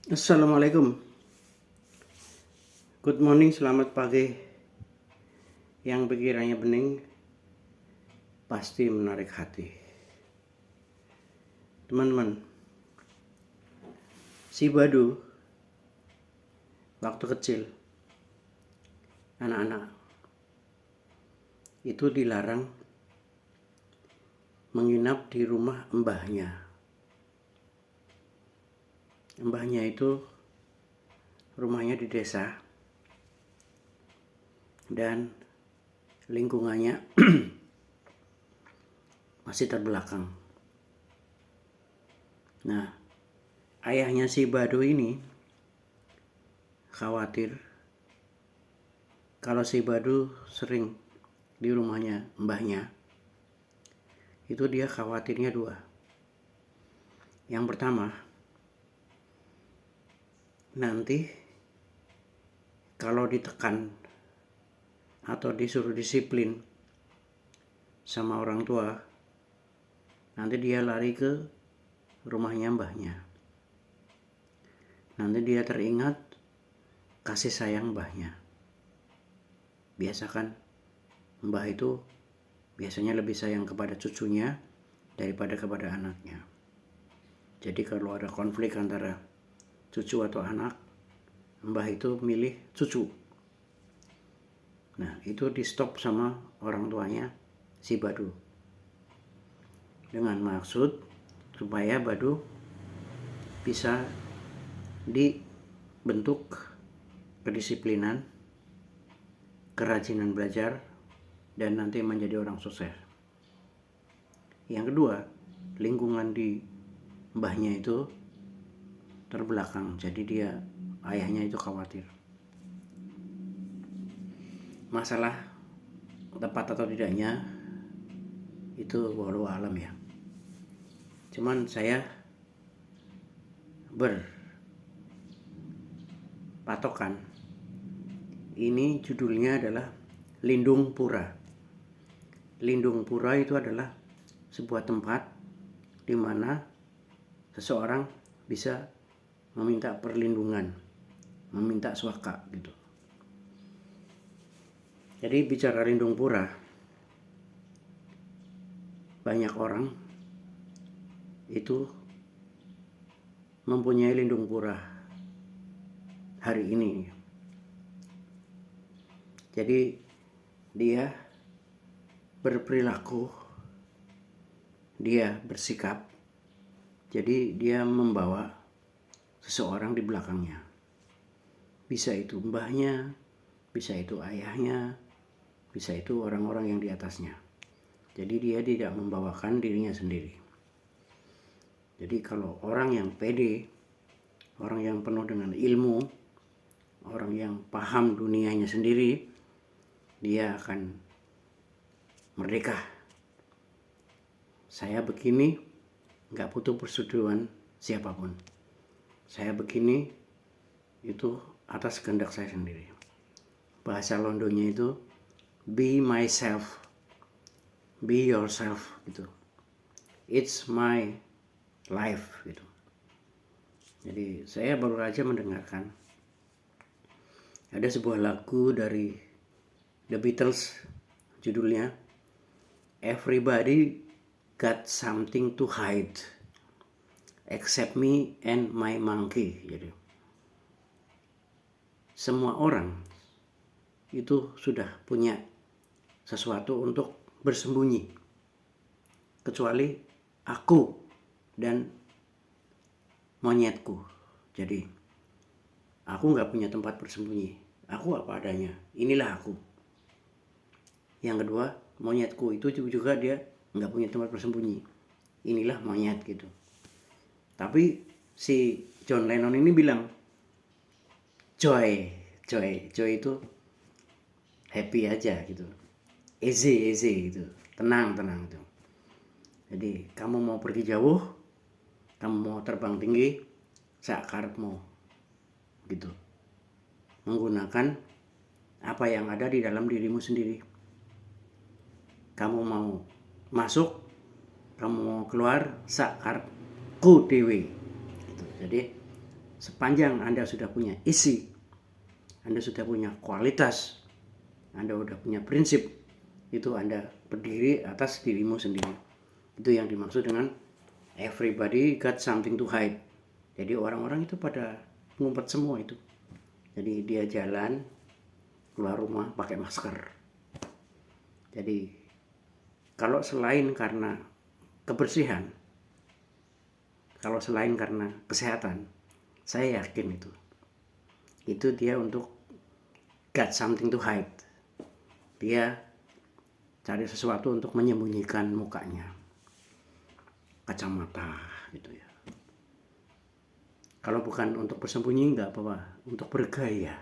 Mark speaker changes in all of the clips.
Speaker 1: Assalamualaikum. Good morning, selamat pagi. Yang pikirannya bening pasti menarik hati. Teman-teman, si Badu waktu kecil, anak-anak itu dilarang menginap di rumah mbahnya. Mbahnya itu rumahnya di desa dan lingkungannya masih terbelakang. Nah, ayahnya si Badu ini khawatir kalau si Badu sering di rumahnya mbahnya, itu dia khawatirnya dua. Yang pertama, nanti kalau ditekan atau disuruh disiplin sama orang tua, nanti dia lari ke rumahnya mbahnya. Nanti dia teringat kasih sayang mbahnya. Biasa kan mbah itu biasanya lebih sayang kepada cucunya daripada kepada anaknya. Jadi kalau ada konflik antara cucu atau anak, mbah itu milih cucu. Nah, itu di stop sama orang tuanya si Badu. Dengan maksud supaya Badu bisa dibentuk kedisiplinan, kerajinan belajar, dan nanti menjadi orang sukses. Yang kedua, lingkungan di mbahnya itu terbelakang, jadi dia ayahnya itu khawatir. Masalah tepat atau tidaknya itu walau alam ya. Cuman saya berpatokan ini judulnya adalah Lindung Pura. Lindung Pura itu adalah sebuah tempat di mana seseorang bisa meminta perlindungan, meminta suaka gitu. Jadi bicara Lindung Pura, banyak orang itu mempunyai Lindung Pura hari ini. Jadi dia berperilaku, dia bersikap, jadi dia membawa seseorang di belakangnya. Bisa itu mbahnya, bisa itu ayahnya, bisa itu orang-orang yang di atasnya. Jadi dia tidak membawakan dirinya sendiri. Jadi kalau orang yang pede, orang yang penuh dengan ilmu, orang yang paham dunianya sendiri, dia akan merdeka. Saya begini, nggak butuh persetujuan siapapun. Saya begini, itu atas kehendak saya sendiri. Bahasa Londonya itu be myself, be yourself gitu. It's my life gitu. Jadi saya baru aja mendengarkan ada sebuah lagu dari The Beatles, judulnya Everybody Got Something to Hide Except Me and My Monkey. Jadi semua orang itu sudah punya sesuatu untuk bersembunyi, kecuali aku dan monyetku. Jadi aku nggak punya tempat bersembunyi, aku apa adanya, inilah aku. Yang kedua, monyetku itu juga dia nggak punya tempat bersembunyi, inilah monyet gitu. Tapi si John Lennon ini bilang joy itu happy aja gitu, easy gitu, tenang gitu. Jadi kamu mau pergi jauh, kamu mau terbang tinggi, sakarepmu gitu, menggunakan apa yang ada di dalam dirimu sendiri. Kamu mau masuk, kamu mau keluar, sakarepku dewe gitu. Jadi sepanjang Anda sudah punya isi, Anda sudah punya kualitas, Anda sudah punya prinsip, itu Anda berdiri atas dirimu sendiri. Itu yang dimaksud dengan everybody got something to hide. Jadi orang-orang itu pada ngumpet semua itu. Jadi dia jalan keluar rumah pakai masker. Jadi kalau selain karena kebersihan, kalau selain karena kesehatan, saya yakin itu dia untuk got something to hide. Dia cari sesuatu untuk menyembunyikan mukanya, kacamata gitu ya. Kalau bukan untuk bersembunyi nggak apa-apa, untuk bergaya.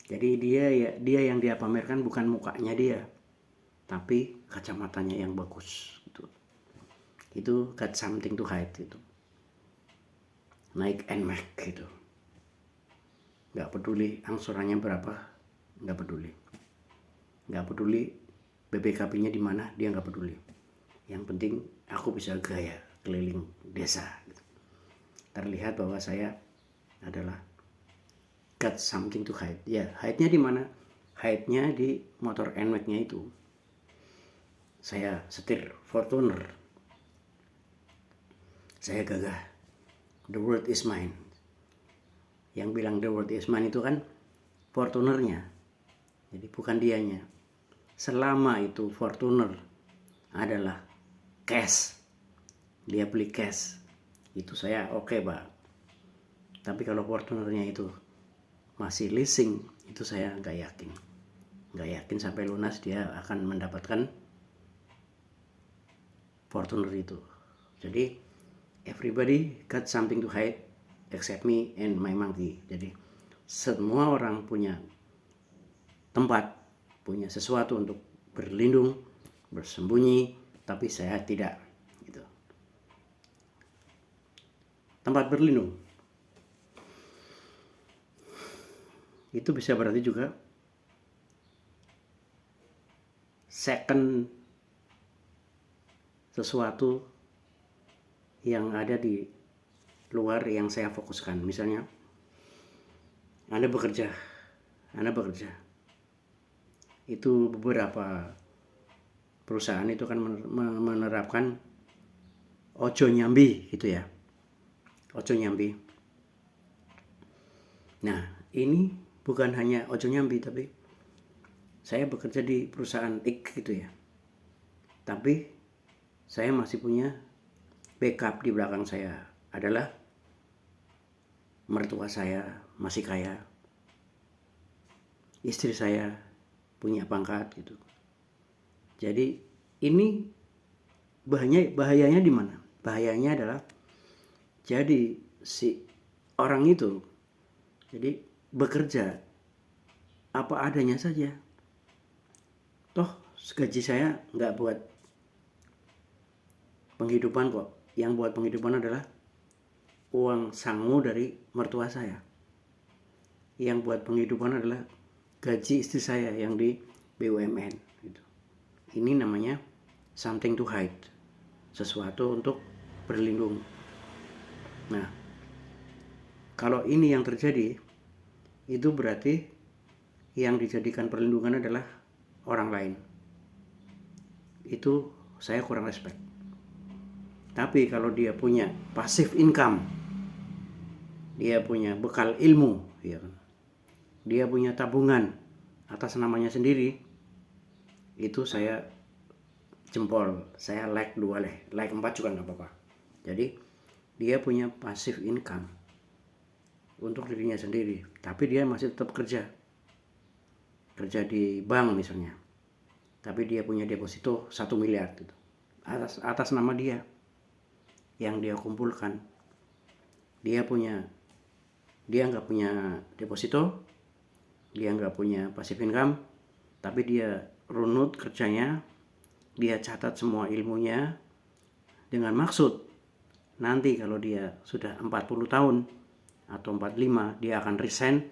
Speaker 1: Jadi dia yang dia pamerkan bukan mukanya dia, tapi kacamatanya yang bagus gitu. Itu got something to hide gitu. Naik NMAX gitu. Nggak peduli angsurannya berapa, nggak peduli. Nggak peduli BPKB-nya di mana, dia nggak peduli. Yang penting aku bisa gaya keliling desa gitu. Terlihat bahwa saya adalah got something to hide. Ya, hide-nya di mana? Hide-nya di motor NMAX-nya itu. Saya setir Fortuner. Saya gagah. The world is mine. Yang bilang the world is mine itu kan Fortunernya. Jadi bukan dianya. Selama itu Fortuner adalah cash, dia beli cash, itu saya oke, Pak. Tapi kalau Fortunernya itu masih leasing, itu saya nggak yakin sampai lunas dia akan mendapatkan Fortuner itu. Jadi everybody got something to hide except me and my monkey. Jadi semua orang punya tempat, punya sesuatu untuk berlindung, bersembunyi, tapi saya tidak gitu. Tempat berlindung itu bisa berarti juga second sesuatu yang ada di luar yang saya fokuskan. Misalnya Anda bekerja, itu beberapa perusahaan itu kan menerapkan ojo nyambi gitu ya, ojo nyambi. Nah ini bukan hanya ojo nyambi, tapi saya bekerja di perusahaan X gitu ya, tapi saya masih punya backup di belakang saya adalah mertua saya masih kaya, istri saya punya pangkat gitu. Jadi ini bahayanya di mana? Bahayanya adalah jadi si orang itu jadi bekerja apa adanya saja. Toh gaji saya nggak buat penghidupan kok. Yang buat penghidupan adalah uang sangu dari mertua saya. Yang buat penghidupan adalah gaji istri saya yang di BUMN gitu. Ini namanya something to hide, sesuatu untuk berlindung. Nah, kalau ini yang terjadi, itu berarti yang dijadikan perlindungan adalah orang lain. Itu saya kurang respect. Tapi kalau dia punya passive income, dia punya bekal ilmu, ya kan? Dia punya tabungan atas namanya sendiri, itu saya jempol, saya like 2 deh, like 4 juga nggak apa-apa. Jadi dia punya passive income untuk dirinya sendiri, tapi dia masih tetap kerja di bank misalnya, tapi dia punya deposito 1 miliar gitu, atas nama dia yang dia kumpulkan. Dia nggak punya deposito, dia nggak punya passive income, tapi dia runut kerjanya, dia catat semua ilmunya dengan maksud nanti kalau dia sudah 40 tahun atau 45 dia akan resign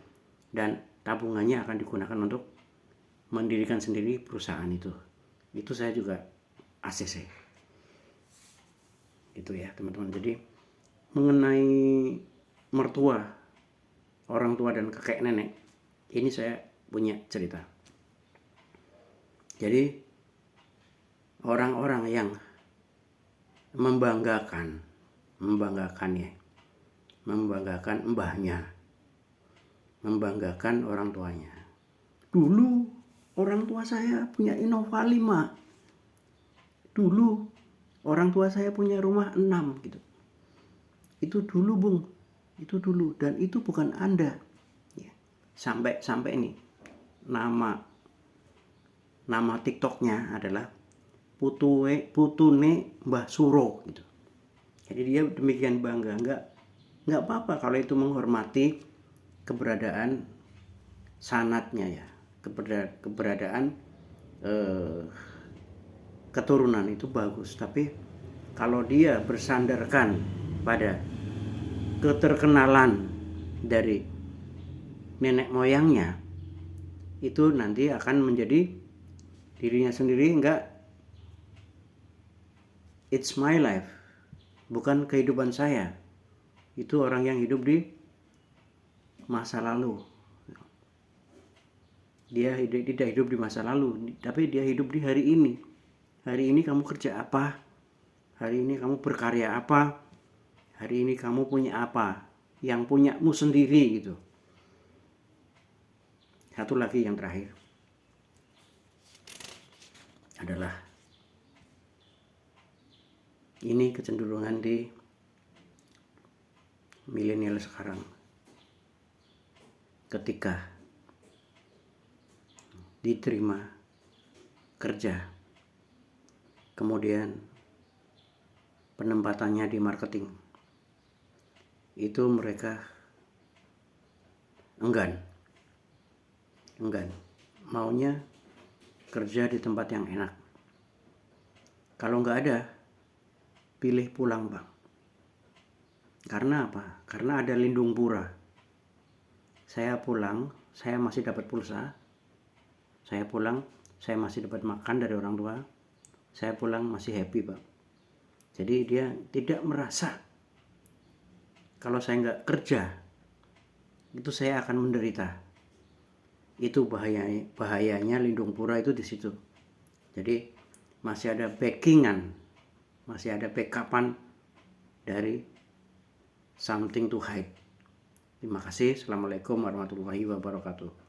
Speaker 1: dan tabungannya akan digunakan untuk mendirikan sendiri perusahaan itu. Itu saya juga ACC. Gitu ya teman-teman. Jadi mengenai mertua, orang tua dan kakek nenek, ini saya punya cerita. Jadi orang-orang yang membanggakan mbahnya, membanggakan orang tuanya. Dulu orang tua saya punya Innova 5. Dulu orang tua saya punya rumah 6 gitu. Itu dulu, Bung. Itu dulu, dan itu bukan Anda. Ya. Sampai ini nama TikToknya adalah Putune Mbah Suro gitu. Jadi dia demikian bangga. Nggak apa-apa kalau itu menghormati keberadaan sanatnya ya, keberadaan keturunan itu bagus. Tapi kalau dia bersandarkan pada keterkenalan dari nenek moyangnya, itu nanti akan menjadi dirinya sendiri. Enggak, it's my life, bukan kehidupan saya. Itu orang yang hidup di masa lalu. Dia tidak hidup di masa lalu, tapi dia hidup di hari ini. Hari ini kamu kerja apa? Hari ini kamu berkarya apa? Hari ini kamu punya apa? Yang punyamu sendiri gitu. Satu lagi yang terakhir adalah ini kecenderungan di milenial sekarang. Ketika diterima kerja, kemudian penempatannya di marketing, itu mereka enggan, maunya kerja di tempat yang enak. Kalau nggak ada, pilih pulang, Bang. Karena apa? Karena ada lindung pura. Saya pulang, saya masih dapat pulsa. Saya pulang, saya masih dapat makan dari orang tua. Saya pulang masih happy, Bang. Jadi dia tidak merasa kalau saya nggak kerja, itu saya akan menderita. Itu bahayanya lindung pura itu di situ. Jadi masih ada backingan, masih ada backupan dari something to hide. Terima kasih. Assalamualaikum warahmatullahi wabarakatuh.